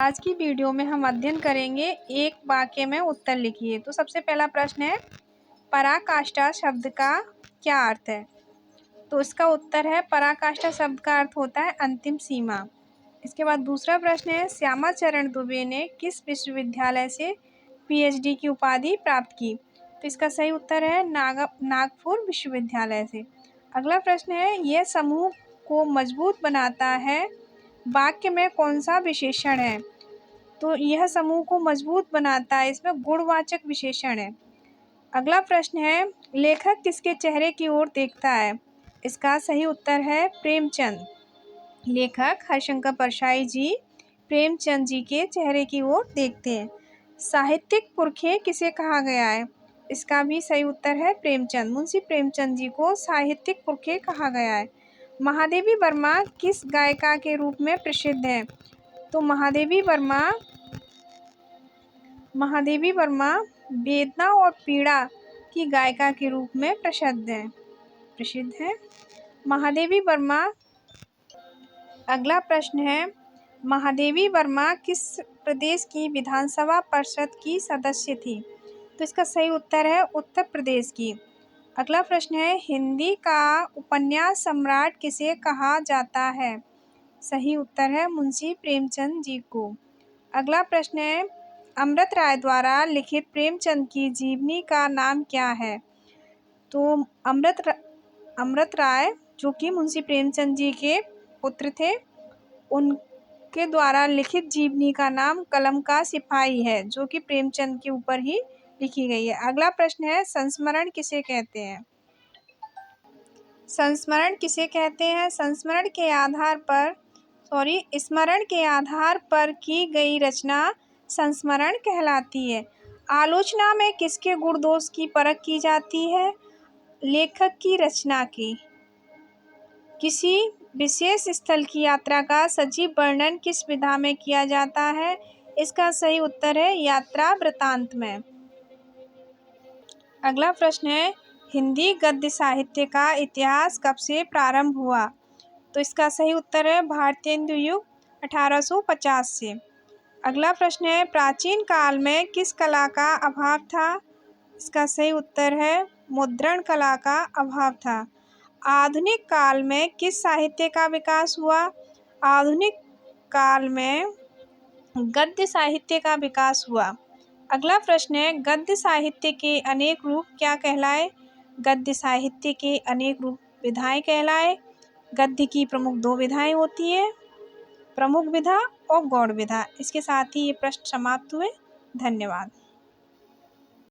आज की वीडियो में हम अध्ययन करेंगे एक वाक्य में उत्तर लिखिए। तो सबसे पहला प्रश्न है, पराकाष्ठा शब्द का क्या अर्थ है? तो इसका उत्तर है, पराकाष्ठा शब्द का अर्थ होता है अंतिम सीमा। इसके बाद दूसरा प्रश्न है, श्यामाचरण दुबे ने किस विश्वविद्यालय से पीएचडी की उपाधि प्राप्त की? तो इसका सही उत्तर है नागपुर विश्वविद्यालय से। अगला प्रश्न है, यह समूह को मजबूत बनाता है, वाक्य में कौन सा विशेषण है? तो यह समूह को मजबूत बनाता है, इसमें गुणवाचक विशेषण है। अगला प्रश्न है, लेखक किसके चेहरे की ओर देखता है? इसका सही उत्तर है प्रेमचंद। लेखक हरिशंकर परसाई जी प्रेमचंद जी के चेहरे की ओर देखते हैं। साहित्यिक पुरखे किसे कहा गया है? इसका भी सही उत्तर है प्रेमचंद। मुंशी प्रेमचंद जी को साहित्यिक पुरखे कहा गया है। महादेवी वर्मा किस गायिका के रूप में प्रसिद्ध है? तो महादेवी वर्मा वेदना और पीड़ा की गायिका के रूप में प्रसिद्ध है महादेवी वर्मा। अगला प्रश्न है, महादेवी वर्मा किस प्रदेश की विधानसभा परिषद की सदस्य थी? तो इसका सही उत्तर है उत्तर प्रदेश की। अगला प्रश्न है, हिंदी का उपन्यास सम्राट किसे कहा जाता है? सही उत्तर है मुंशी प्रेमचंद जी को। अगला प्रश्न है, अमृत राय द्वारा लिखित प्रेमचंद की जीवनी का नाम क्या है? तो अमृत राय जो कि मुंशी प्रेमचंद जी के पुत्र थे, उनके द्वारा लिखित जीवनी का नाम कलम का सिपाही है, जो कि प्रेमचंद के ऊपर ही लिखी गई है। अगला प्रश्न है, संस्मरण किसे कहते हैं? स्मरण के आधार पर की गई रचना संस्मरण कहलाती है। आलोचना में किसके गुण दोष की परख की जाती है? लेखक की रचना की। किसी विशेष स्थल की यात्रा का सजीव वर्णन किस विधा में किया जाता है? इसका सही उत्तर है यात्रा वृत्तांत में। अगला प्रश्न है, हिंदी गद्य साहित्य का इतिहास कब से प्रारंभ हुआ? तो इसका सही उत्तर है भारतेंदु युग 1850 से। अगला प्रश्न है, प्राचीन काल में किस कला का अभाव था? इसका सही उत्तर है मुद्रण कला का अभाव था। आधुनिक काल में किस साहित्य का विकास हुआ? आधुनिक काल में गद्य साहित्य का विकास हुआ। अगला प्रश्न है, गद्य साहित्य के अनेक रूप क्या कहलाए? गद्य साहित्य के अनेक रूप विधाएं कहलाए। गद्य की प्रमुख दो विधाएं होती है, प्रमुख विधा और गौड़ विधा। इसके साथ ही ये प्रश्न समाप्त हुए। धन्यवाद।